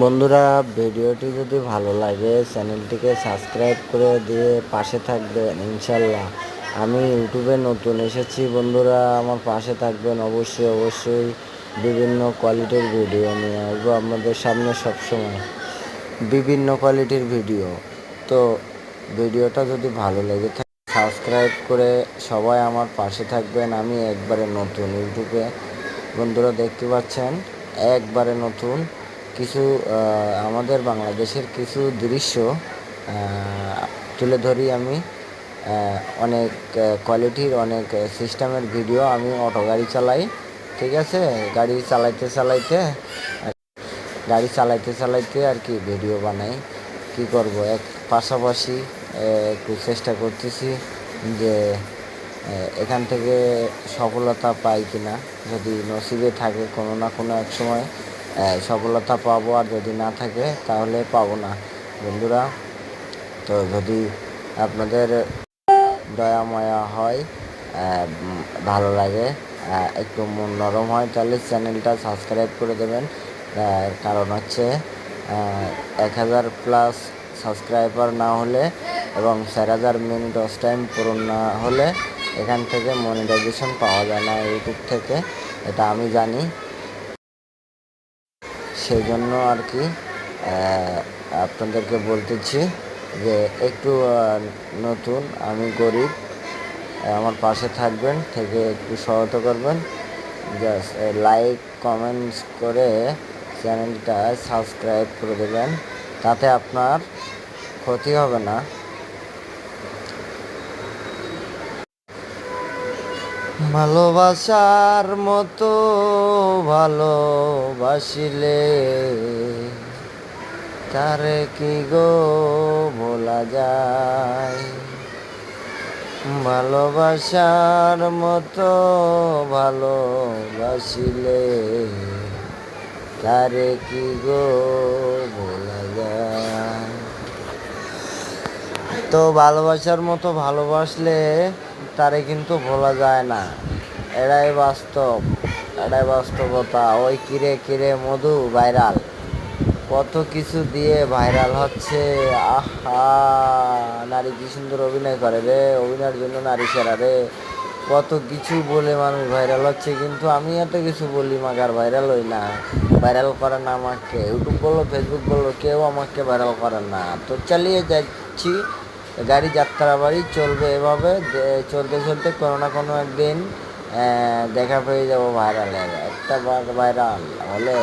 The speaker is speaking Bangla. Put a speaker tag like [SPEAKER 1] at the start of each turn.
[SPEAKER 1] বন্ধুরা, ভিডিওটি যদি ভালো লাগে চ্যানেলটিকে সাবস্ক্রাইব করে দিয়ে পাশে থাকবেন ইনশাল্লাহ। আমি ইউটিউবে নতুন এসেছি বন্ধুরা, আমার পাশে থাকবেন অবশ্যই। বিভিন্ন কোয়ালিটির ভিডিও নিয়ে আসবো আপনাদের সামনে সবসময়, বিভিন্ন কোয়ালিটির ভিডিও। তো ভিডিওটা যদি ভালো লেগে থাকে সাবস্ক্রাইব করে সবাই আমার পাশে থাকবেন। আমি একবারে নতুন ইউটিউবে বন্ধুরা, দেখতে পাচ্ছেন একবারে নতুন কিছু আমাদের বাংলাদেশের কিছু দৃশ্য তুলে ধরি আমি। অনেক কোয়ালিটির অনেক সিস্টেমের ভিডিও। আমি অটো গাড়ি চালাই, ঠিক আছে। গাড়ি চালাইতে আর কি ভিডিও বানাই। কি করব, পাশাপাশি একটু চেষ্টা করতেছি যে এখান থেকে সফলতা পাই কিনা। যদি নসিবে থাকে কোনো না কোনো এক সময় সফলতা পাবো, আর যদি না থাকে তাহলে পাবো না বন্ধুরা। তো যদি আপনাদের দয়া মায়া হয়, ভালো লাগে, একটু মন নরম হয়, তাহলে চ্যানেলটা সাবস্ক্রাইব করে দেবেন। কারণ হচ্ছে 1000+ সাবস্ক্রাইবার না হলে এবং 4000 মিনিট ওয়াচ টাইম পূরণ না হলে এখান থেকে মনিটাইজেশন পাওয়া যায় না ইউটিউব থেকে, এটা আমি জানি। সেই জন্য আর কি আপনাদেরকে বলতেছি যে একটু নতুন, আমি গরিব, আমার পাশে থাকবেন, থেকে একটু সহায়তা করবেন। জাস্ট লাইক কমেন্টস করে চ্যানেলটা সাবস্ক্রাইব করে দেবেন, তাতে আপনার ক্ষতি হবে না। ভালোবাসার মতো ভালোবাসিলে তারে কি গো ভোলা যায়। ভালোবাসার মতো ভালোবাসিলে তারে কি গো ভোলা যায়। তো ভালোবাসার মতো ভালোবাসলে তারে কিন্তু ভোলা যায় না, এটাই বাস্তবতা। ওই কিরে মধু ভাইরাল, কত কিছু দিয়ে ভাইরাল হচ্ছে। আহা, নারী কি সুন্দর অভিনয় করে রে, অভিনয়ের জন্য নারী সেরা রে। কত কিছু বলে মানুষ ভাইরাল হচ্ছে, কিন্তু আমি এত কিছু বলি মাগার ভাইরাল হই না। ভাইরাল করে না আমাকে, ইউটিউব বলো ফেসবুক বলো, কেউ আমাকে ভাইরাল করে না। তো চালিয়ে যাচ্ছি, গাড়ি যাত্রাবাড়ি চলবে এভাবে। চলতে কোনো না কোনো একদিন দেখা পেয়ে যাবো ভাইরালের। একটা ভাইরাল হলে